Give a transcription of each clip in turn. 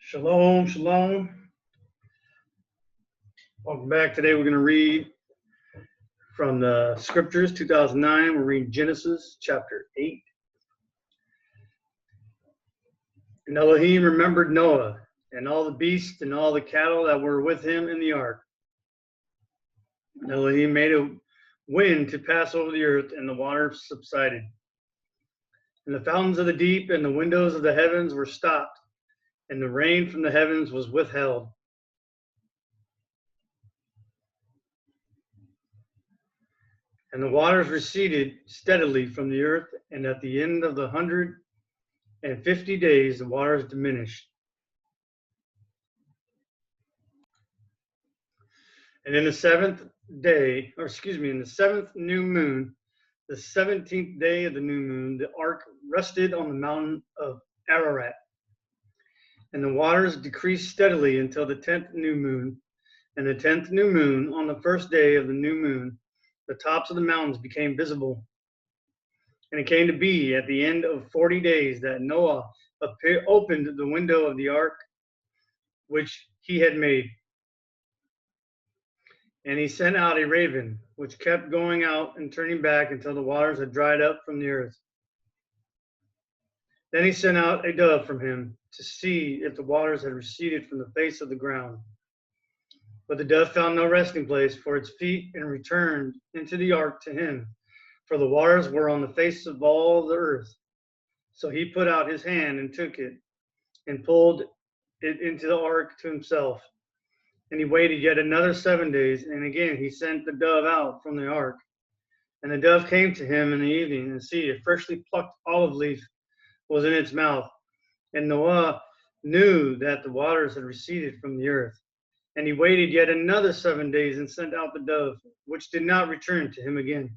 Shalom, shalom. Welcome back. Today we're going to read from the scriptures, 2009. We're reading Genesis chapter 8. And Elohim remembered Noah and all the beasts and all the cattle that were with him in the ark. And Elohim made a wind to pass over the earth, and the water subsided. And the fountains of the deep and the windows of the heavens were stopped, and the rain from the heavens was withheld. And the waters receded steadily from the earth, and at the end of the 150 days, the waters diminished. And in the seventh new moon, the 17th day of the new moon, the ark rested on the mountain of Ararat. And the waters decreased steadily until the 10th new moon. And the 10th new moon, on the first day of the new moon, the tops of the mountains became visible. And it came to be at the end of 40 days that Noah opened the window of the ark which he had made. And he sent out a raven, which kept going out and turning back until the waters had dried up from the earth. Then he sent out a dove from him to see if the waters had receded from the face of the ground. But the dove found no resting place for its feet and returned into the ark to him, for the waters were on the face of all the earth. So he put out his hand and took it and pulled it into the ark to himself. And he waited yet another 7 days, and again he sent the dove out from the ark. And the dove came to him in the evening, and see, a freshly plucked olive leaf was in its mouth. And Noah knew that the waters had receded from the earth. And he waited yet another 7 days, and sent out the dove, which did not return to him again.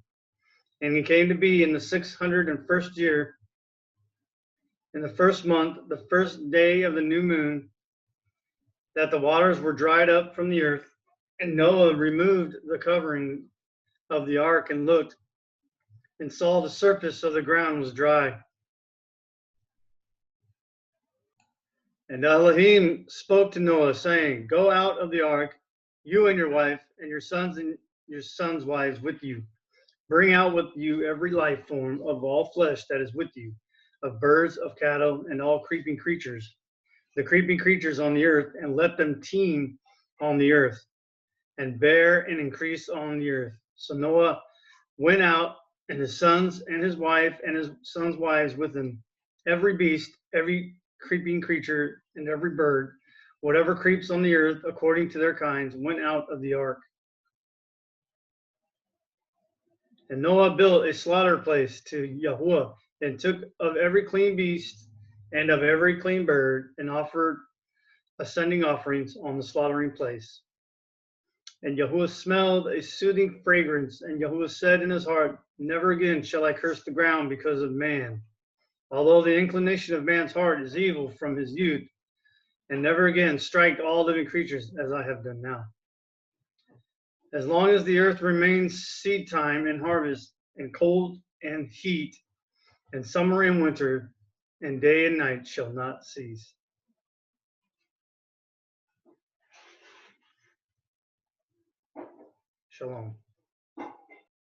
And it came to be in the 601st year, in the first month, the first day of the new moon, that the waters were dried up from the earth. And Noah removed the covering of the ark and looked, and saw the surface of the ground was dry. And Elohim spoke to Noah, saying, Go out of the ark, you and your wife, and your sons wives with you. Bring out with you every life form of all flesh that is with you, of birds, of cattle, and all creeping creatures, the creeping creatures on the earth, and let them teem on the earth, and bear and increase on the earth. So Noah went out, and his sons and his wife and his sons' wives with him, every beast, every creeping creature, and every bird, whatever creeps on the earth according to their kinds, went out of the ark. And Noah built a slaughter place to Yahuwah, and took of every clean beast and of every clean bird, and offered ascending offerings on the slaughtering place. And Yahuwah smelled a soothing fragrance, and Yahuwah said in his heart, Never again shall I curse the ground because of man, although the inclination of man's heart is evil from his youth, and never again strike all living creatures as I have done now. As long as the earth remains seed time and harvest, and cold and heat, and summer and winter, and day and night shall not cease. Shalom.